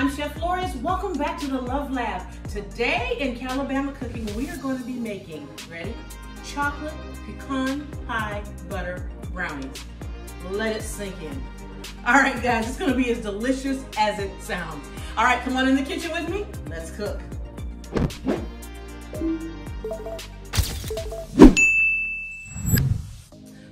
I'm Chef Lorious. Welcome back to the Love Lab. Today in Calabama Cooking, we are going to be making, ready? Chocolate pecan pie butter brownies. Let it sink in. All right, guys, it's going to be as delicious as it sounds. All right, come on in the kitchen with me. Let's cook.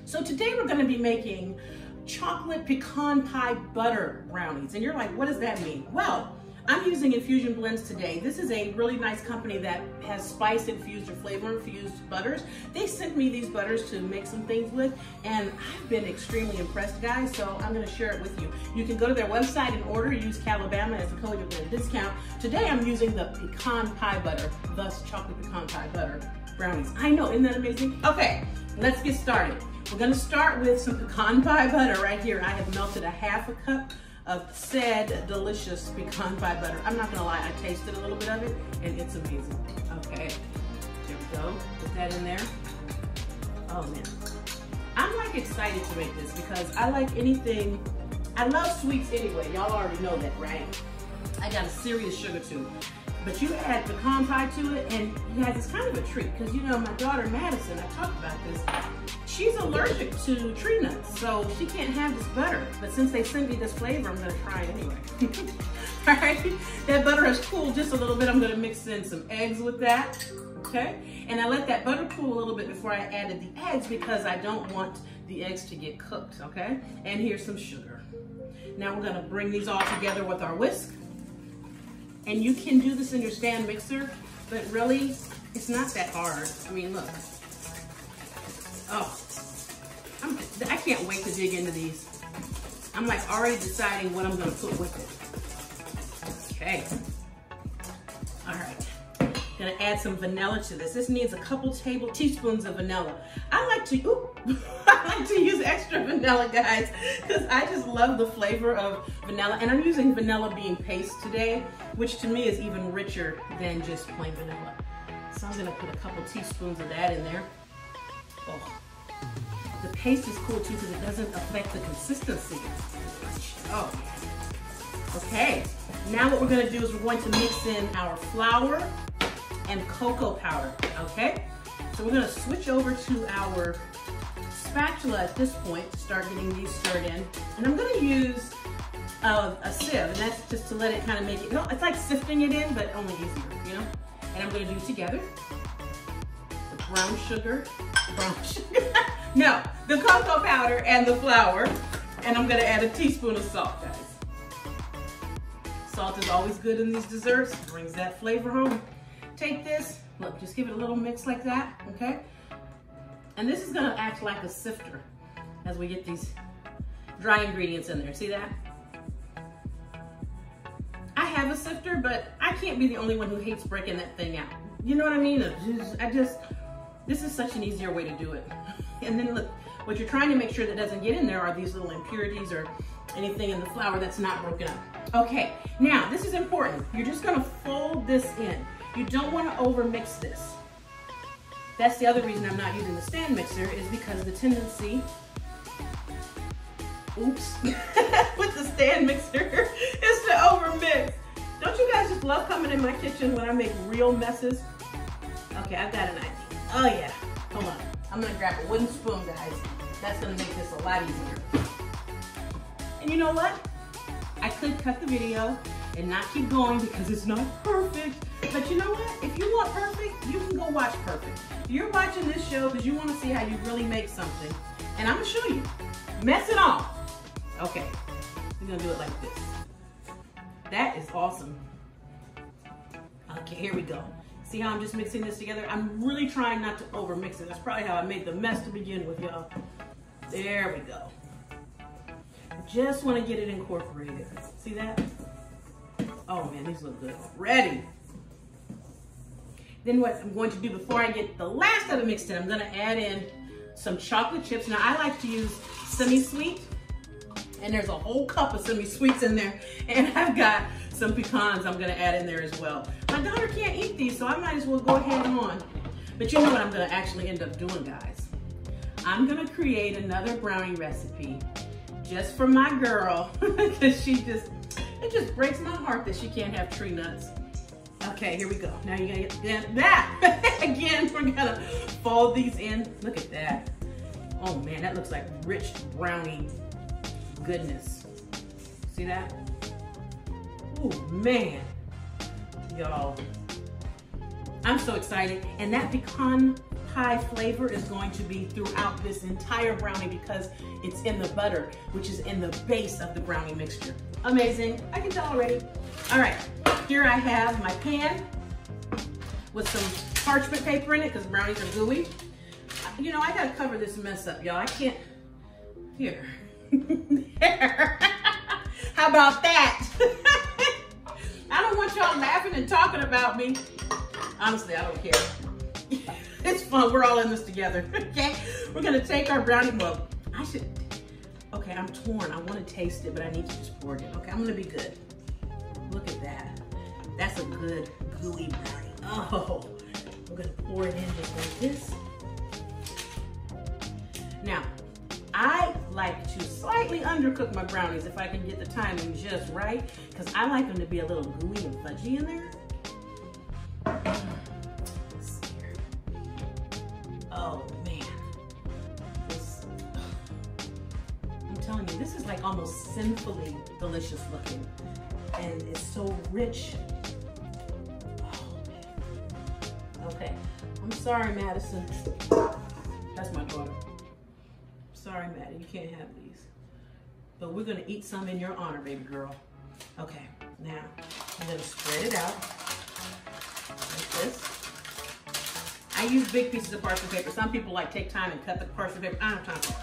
So today we're going to be making chocolate pecan pie butter brownies. And you're like, what does that mean? Well, I'm using infusion blends today. This is a really nice company that has spice infused or flavor infused butters. They sent me these butters to make some things with, and I've been extremely impressed, guys, so I'm gonna share it with you. You can go to their website and order, use Calabama as a code to get a discount. Today I'm using the pecan pie butter, thus chocolate pecan pie butter brownies. I know, isn't that amazing? Okay, let's get started. We're gonna start with some pecan pie butter right here. I have melted a half a cup of said delicious pecan pie butter. I'm not gonna lie, I tasted a little bit of it and it's amazing. Okay, there we go, put that in there. Oh man, I'm like excited to make this because I like anything, I love sweets anyway, y'all already know that, right? I got a serious sugar tooth. But you add pecan pie to it, and you guys, it's kind of a treat because you know my daughter Madison, I talked about this, she's allergic to tree nuts, so she can't have this butter. But since they sent me this flavor, I'm gonna try it anyway. All right, that butter has cooled just a little bit. I'm gonna mix in some eggs with that, okay? And I let that butter cool a little bit before I added the eggs because I don't want the eggs to get cooked, okay? And here's some sugar. Now we're gonna bring these all together with our whisk. And you can do this in your stand mixer, but really, it's not that hard. I mean, look. Oh, I can't wait to dig into these. I'm like already deciding what I'm gonna put with it. Okay. All right. Gonna add some vanilla to this. This needs a couple teaspoons of vanilla. I like to use extra vanilla, guys, because I just love the flavor of vanilla. And I'm using vanilla bean paste today, which to me is even richer than just plain vanilla. So I'm gonna put a couple teaspoons of that in there. Oh, the paste is cool too because it doesn't affect the consistency. Oh, okay. Now what we're gonna do is we're going to mix in our flour and cocoa powder, okay? So we're gonna switch over to our spatula at this point to start getting these stirred in. And I'm gonna use a sieve, and that's just to let it kind of make it, it's like sifting it in, but only easier, you know? And I'm gonna do together the brown sugar, no, the cocoa powder and the flour, and I'm gonna add a teaspoon of salt, guys. Salt is always good in these desserts, brings that flavor home. Take this, look, just give it a little mix like that, okay? And this is gonna act like a sifter as we get these dry ingredients in there, see that? I have a sifter, but I can't be the only one who hates breaking that thing out. You know what I mean? This is such an easier way to do it. And then look, what you're trying to make sure that doesn't get in there are these little impurities or anything in the flour that's not broken up. Okay, now this is important. You're just gonna fold this in. You don't want to over mix this. That's the other reason I'm not using the stand mixer is because the tendency, oops, with the stand mixer is to over mix. Don't you guys just love coming in my kitchen when I make real messes? Okay, I've got an idea. Oh yeah, hold on. I'm gonna grab a wooden spoon, guys. That's gonna make this a lot easier. And you know what? I could cut the video and not keep going because it's not perfect. But you know what? If you want perfect, you can go watch perfect. You're watching this show because you want to see how you really make something. And I'm going to show you. Mess it all. Okay. We're going to do it like this. That is awesome. Okay, here we go. See how I'm just mixing this together? I'm really trying not to over mix it. That's probably how I made the mess to begin with, y'all. There we go. Just want to get it incorporated. See that? Oh man, these look good already. Then what I'm going to do before I get the last of it mixed in, I'm going to add in some chocolate chips. Now I like to use semi-sweet, and there's a whole cup of semi-sweets in there, and I've got some pecans I'm going to add in there as well. My daughter can't eat these, so I might as well go ahead on. But you know what I'm going to actually end up doing, guys? I'm going to create another brownie recipe just for my girl, because It just breaks my heart that she can't have tree nuts. Okay, here we go. Now you're gonna get that. Again, we're gonna fold these in. Look at that. Oh man, that looks like rich brownie goodness. See that? Oh man, y'all. I'm so excited. And that pecan pie flavor is going to be throughout this entire brownie because it's in the butter, which is in the base of the brownie mixture. Amazing, I can tell already. All right, here I have my pan with some parchment paper in it because brownies are gooey. You know, I gotta cover this mess up, y'all. I can't, here. There. How about that? I don't want y'all laughing and talking about me. Honestly, I don't care. It's fun, we're all in this together, okay? We're gonna take our brownie, well, okay, I'm torn. I wanna taste it, but I need to just pour it in. Okay, I'm gonna be good. Look at that. That's a good gooey brownie. Oh, we're gonna pour it in just like this. Now, I like to slightly undercook my brownies if I can get the timing just right, because I like them to be a little gooey and fudgy in there. Oh man, I'm telling you, this is like almost sinfully delicious looking, and it's so rich. Oh man. Okay, I'm sorry, Madison. That's my daughter. Sorry, Maddie, you can't have these. But we're gonna eat some in your honor, baby girl. Okay, now I'm gonna spread it out like this. I use big pieces of parchment paper. Some people like take time and cut the parchment paper. I don't have time for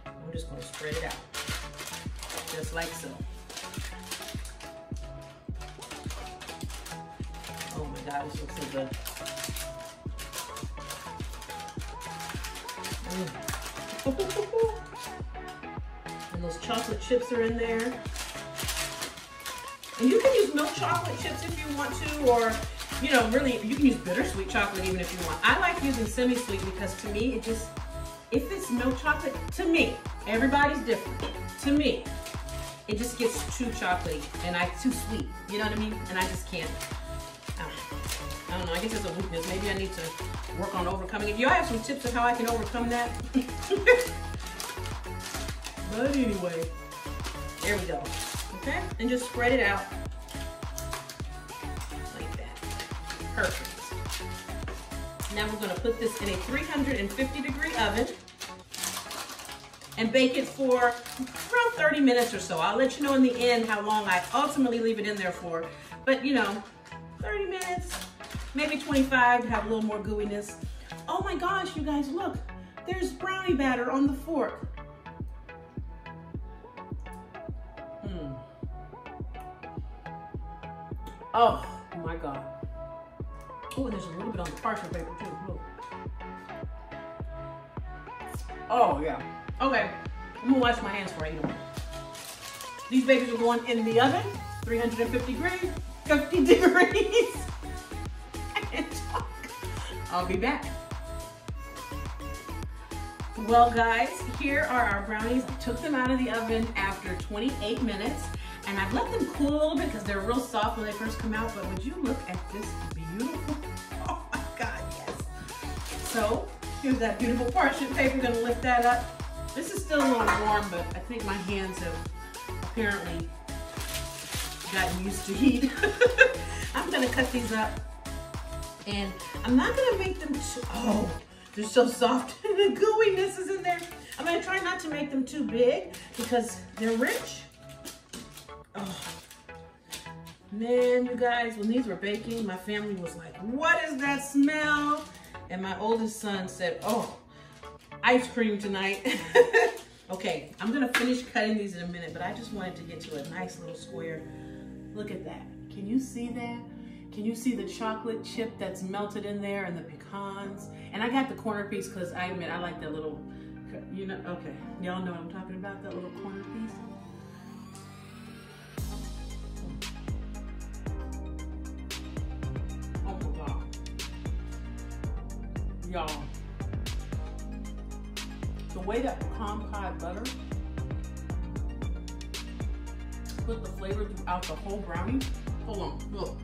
it. I'm just gonna spread it out, just like so. Oh my God, this looks so good. And those chocolate chips are in there. And you can use milk chocolate chips if you want to, or, you know, really, you can use bittersweet chocolate even if you want. I like using semi-sweet because to me, it just, if it's milk chocolate, to me, everybody's different. To me, it just gets too chocolatey and too sweet. You know what I mean? And I just can't. I don't know, I guess it's a weakness. Maybe I need to work on overcoming it. Y'all have some tips of how I can overcome that? But anyway, there we go. Okay, and just spread it out like that. Perfect. Now we're gonna put this in a 350-degree oven and bake it for around 30 minutes or so. I'll let you know in the end how long I ultimately leave it in there for. But you know, 30 minutes, maybe 25 to have a little more gooiness. Oh my gosh, you guys, look. There's brownie batter on the fork. Oh my God. Oh, and there's a little bit on the parchment paper too. Look. Oh yeah. Okay, I'm gonna wash my hands before I eat them. These babies are going in the oven, 350 degrees, 50 degrees. I can't talk. I'll be back. Well guys, here are our brownies. I took them out of the oven after 28 minutes. And I've let them cool a little bit because they're real soft when they first come out, but would you look at this beautiful, oh my God, yes. So here's that beautiful parchment paper. We're gonna lift that up. This is still a little warm, but I think my hands have apparently gotten used to heat. I'm gonna cut these up and I'm not gonna make them too, oh, they're so soft. The gooiness is in there. I'm gonna try not to make them too big because they're rich. Oh, man, you guys, when these were baking, my family was like, what is that smell? And my oldest son said, oh, ice cream tonight. Okay, I'm gonna finish cutting these in a minute, but I just wanted to get to a nice little square. Look at that. Can you see that? Can you see the chocolate chip that's melted in there and the pecans? And I got the corner piece because I admit I like that little, you know, okay. Y'all know what I'm talking about, that little corner piece? Oh my God. Y'all, the way that pecan pie butter put the flavor throughout the whole brownie. Hold on, look.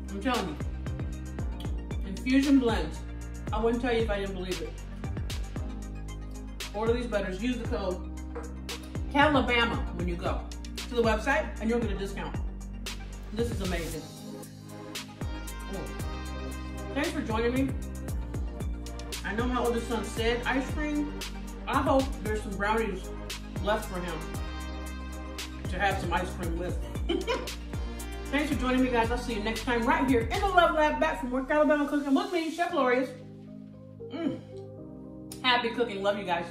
I'm telling you, infusion blends. I wouldn't tell you if I didn't believe it. Order these butters, use the code CALABAMA when you go to the website and you'll get a discount. This is amazing. Thanks for joining me. I know my oldest son said ice cream. I hope there's some brownies left for him to have some ice cream with. Thanks for joining me, guys. I'll see you next time right here in the Love Lab, back from North Alabama cooking with me, Chef Lorious. Happy cooking. Love you guys.